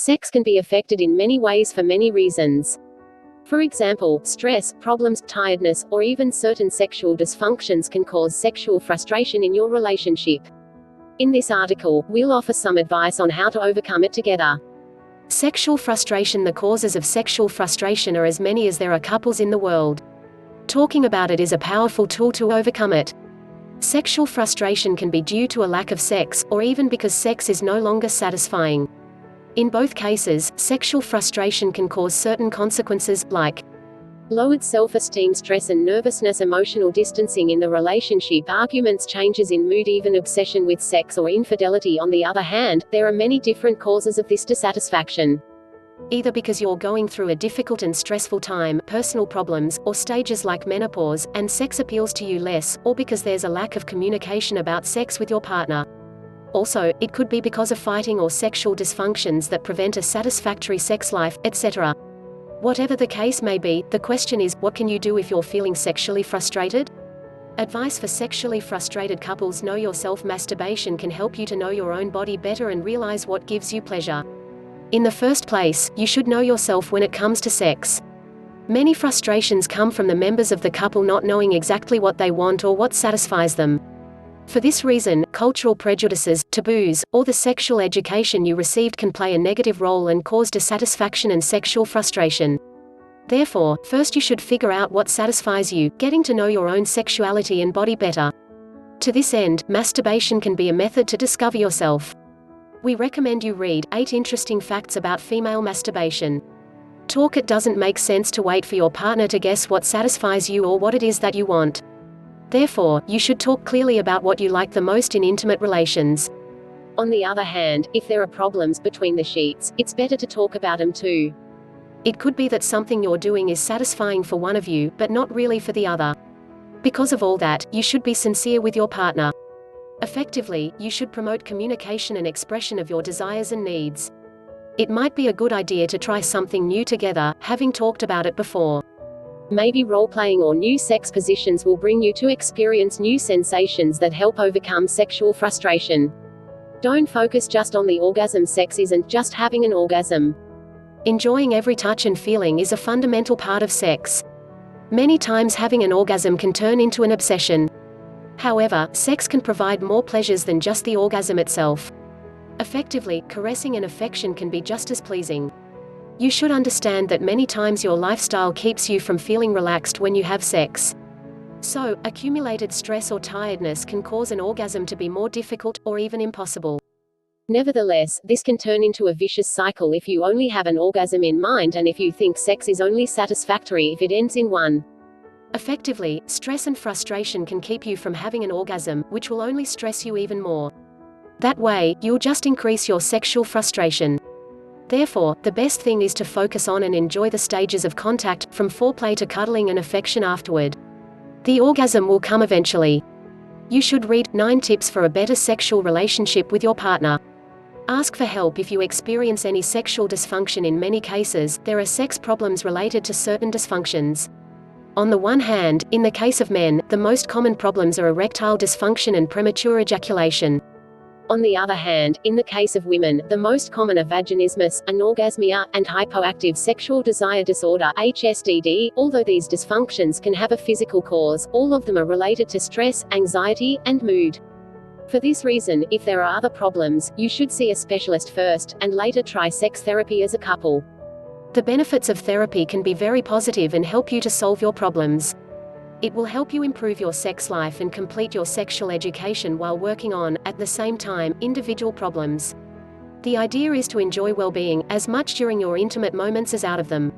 Sex can be affected in many ways for many reasons. For example, stress, problems, tiredness, or even certain sexual dysfunctions can cause sexual frustration in your relationship. In this article, we'll offer some advice on how to overcome it together. Sexual frustration. The causes of sexual frustration are as many as there are couples in the world. Talking about it is a powerful tool to overcome it. Sexual frustration can be due to a lack of sex, or even because sex is no longer satisfying. In both cases, sexual frustration can cause certain consequences, like lowered self-esteem, stress and nervousness, emotional distancing in the relationship, arguments, changes in mood, even obsession with sex or infidelity. On the other hand, there are many different causes of this dissatisfaction. Either because you're going through a difficult and stressful time, personal problems, or stages like menopause, and sex appeals to you less, or because there's a lack of communication about sex with your partner. Also, it could be because of fighting or sexual dysfunctions that prevent a satisfactory sex life, etc. Whatever the case may be, the question is, what can you do if you're feeling sexually frustrated? Advice for sexually frustrated couples: know yourself. Masturbation can help you to know your own body better and realize what gives you pleasure. In the first place, you should know yourself when it comes to sex. Many frustrations come from the members of the couple not knowing exactly what they want or what satisfies them. For this reason, cultural prejudices, taboos, or the sexual education you received can play a negative role and cause dissatisfaction and sexual frustration. Therefore, first you should figure out what satisfies you, getting to know your own sexuality and body better. To this end, masturbation can be a method to discover yourself. We recommend you read 8 Interesting Facts About Female Masturbation. Talk. It doesn't make sense to wait for your partner to guess what satisfies you or what it is that you want. Therefore, you should talk clearly about what you like the most in intimate relations. On the other hand, if there are problems between the sheets, it's better to talk about them too. It could be that something you're doing is satisfying for one of you, but not really for the other. Because of all that, you should be sincere with your partner. Effectively, you should promote communication and expression of your desires and needs. It might be a good idea to try something new together, having talked about it before. Maybe role-playing or new sex positions will bring you to experience new sensations that help overcome sexual frustration. Don't focus just on the orgasm. Sex isn't just having an orgasm. Enjoying every touch and feeling is a fundamental part of sex. Many times having an orgasm can turn into an obsession. However, sex can provide more pleasures than just the orgasm itself. Effectively, caressing and affection can be just as pleasing. You should understand that many times your lifestyle keeps you from feeling relaxed when you have sex. So, accumulated stress or tiredness can cause an orgasm to be more difficult, or even impossible. Nevertheless, this can turn into a vicious cycle if you only have an orgasm in mind and if you think sex is only satisfactory if it ends in one. Effectively, stress and frustration can keep you from having an orgasm, which will only stress you even more. That way, you'll just increase your sexual frustration. Therefore, the best thing is to focus on and enjoy the stages of contact, from foreplay to cuddling and affection afterward. The orgasm will come eventually. You should read 9 Tips for a Better Sexual Relationship with Your Partner. Ask for help if you experience any sexual dysfunction. In many cases, there are sex problems related to certain dysfunctions. On the one hand, in the case of men, the most common problems are erectile dysfunction and premature ejaculation. On the other hand, in the case of women, the most common are vaginismus, anorgasmia, and hypoactive sexual desire disorder (HSDD). Although these dysfunctions can have a physical cause, all of them are related to stress, anxiety, and mood. For this reason, if there are other problems, you should see a specialist first, and later try sex therapy as a couple. The benefits of therapy can be very positive and help you to solve your problems. It will help you improve your sex life and complete your sexual education while working on, at the same time, individual problems. The idea is to enjoy well-being as much during your intimate moments as out of them.